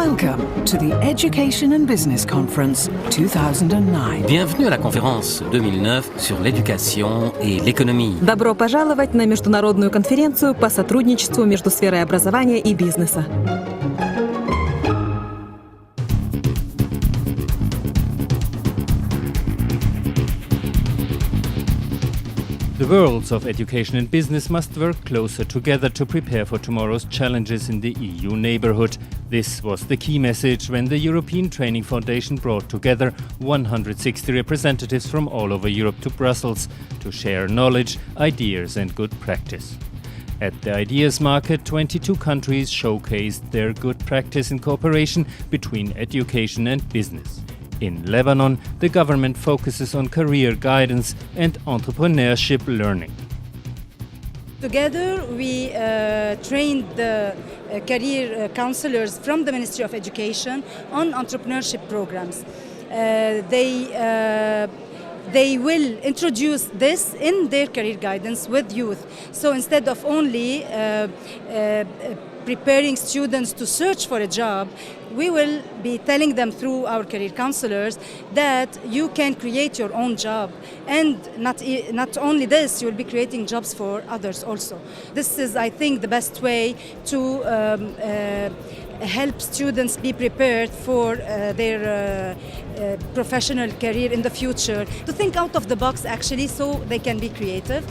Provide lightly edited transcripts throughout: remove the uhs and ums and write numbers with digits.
Welcome to the Education and Business Conference 2009. Bienvenue à la conférence 2009 sur l'éducation et l'économie. Добро пожаловать на международную конференцию по сотрудничеству между сферой образования и бизнеса. The worlds of education and business must work closer together to prepare for tomorrow's challenges in the EU neighbourhood. This was the key message when the European Training Foundation brought together 160 representatives from all over Europe to Brussels to share knowledge, ideas and good practice. At the Ideas Market, 22 countries showcased their good practice in cooperation between education and business. In Lebanon, the government focuses on career guidance and entrepreneurship learning. Together, we trained the career counselors from the Ministry of Education on entrepreneurship programs. They will introduce this in their career guidance with youth. So instead of only preparing students to search for a job, we will be telling them through our career counselors that you can create your own job, and not only this, you will be creating jobs for others also. This is, I think, the best way to help students be prepared for their professional career in the future, to think out of the box actually, so they can be creative.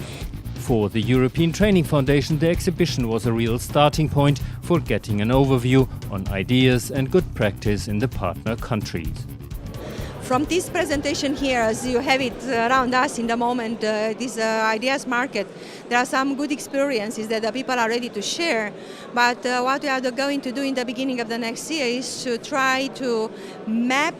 For the European Training Foundation, the exhibition was a real starting point for getting an overview on ideas and good practice in the partner countries. From this presentation here, as you have it around us in the moment, this Ideas Market, there are some good experiences that the people are ready to share. But what we are going to do in the beginning of the next year is to try to map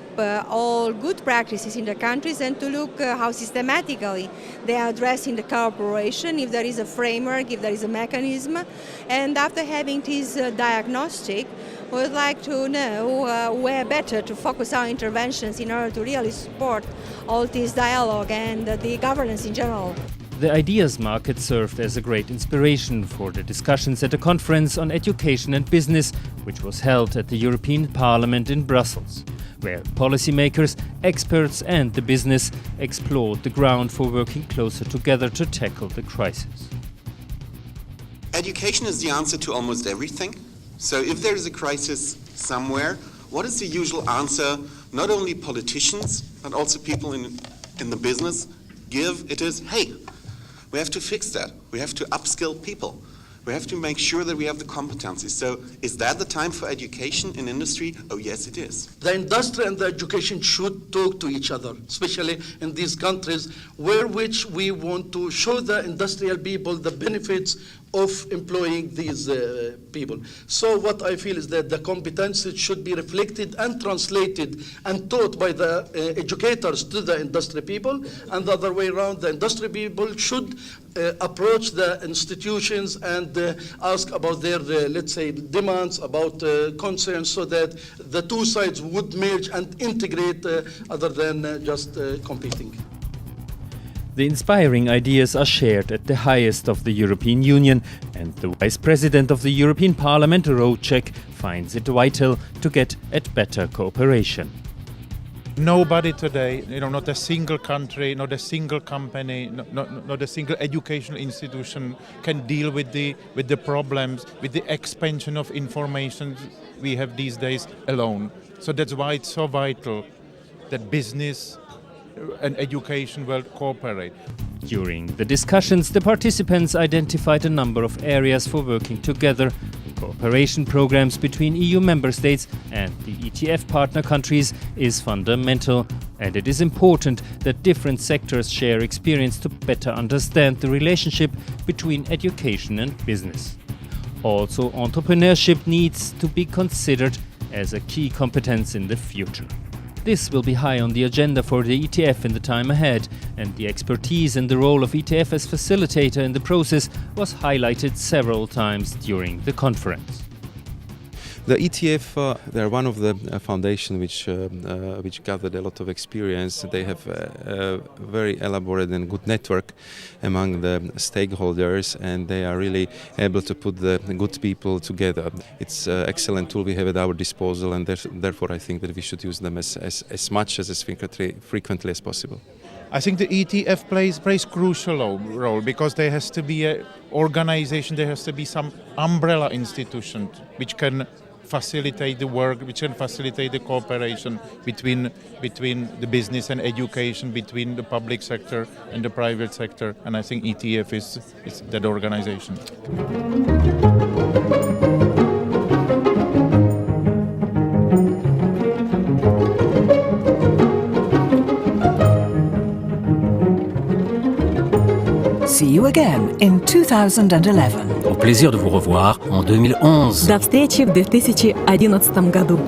all good practices in the countries and to look how systematically they are addressing the cooperation, if there is a framework, if there is a mechanism. And after having this diagnostic, we would like to know where better to focus our interventions in order to really support all this dialogue and the governance in general. The Ideas Market served as a great inspiration for the discussions at a conference on education and business, which was held at the European Parliament in Brussels, where policymakers, experts and the business explored the ground for working closer together to tackle the crisis. Education is the answer to almost everything. So if there is a crisis somewhere, what is the usual answer not only politicians, but also people in the business give? It is, hey, we have to fix that. We have to upskill people. We have to make sure that we have the competencies. So is that the time for education in industry? Oh, yes, it is. The industry and the education should talk to each other, especially in these countries which we want to show the industrial people the benefits of employing these people. So what I feel is that the competencies should be reflected and translated and taught by the educators to the industry people, and the other way around, the industry people should approach the institutions and ask about their, let's say, demands, about concerns, so that the two sides would merge and integrate other than just competing. The inspiring ideas are shared at the highest of the European Union, and the Vice President of the European Parliament, Rouček, finds it vital to get at better cooperation. Nobody today, not a single country, not a single company, not a single educational institution can deal with the problems, with the expansion of information we have these days alone. So that's why it's so vital that business and education will cooperate. During the discussions, the participants identified a number of areas for working together. Cooperation programs between EU member states and the ETF partner countries is fundamental, and it is important that different sectors share experience to better understand the relationship between education and business. Also, entrepreneurship needs to be considered as a key competence in the future. This will be high on the agenda for the ETF in the time ahead, and the expertise and the role of ETF as facilitator in the process was highlighted several times during the conference. The ETF, they're one of the foundation which gathered a lot of experience. They have a very elaborate and good network among the stakeholders, and they are really able to put the good people together. It's an excellent tool we have at our disposal, and therefore I think that we should use them as much as frequently as possible. I think the ETF plays crucial role because there has to be an organization, there has to be some umbrella institution which can facilitate the work, which can facilitate the cooperation between the business and education, between the public sector and the private sector. And I think ETF is that organization. See you again in 2011. Au plaisir de vous revoir en 2011. До встречи в 2011 году.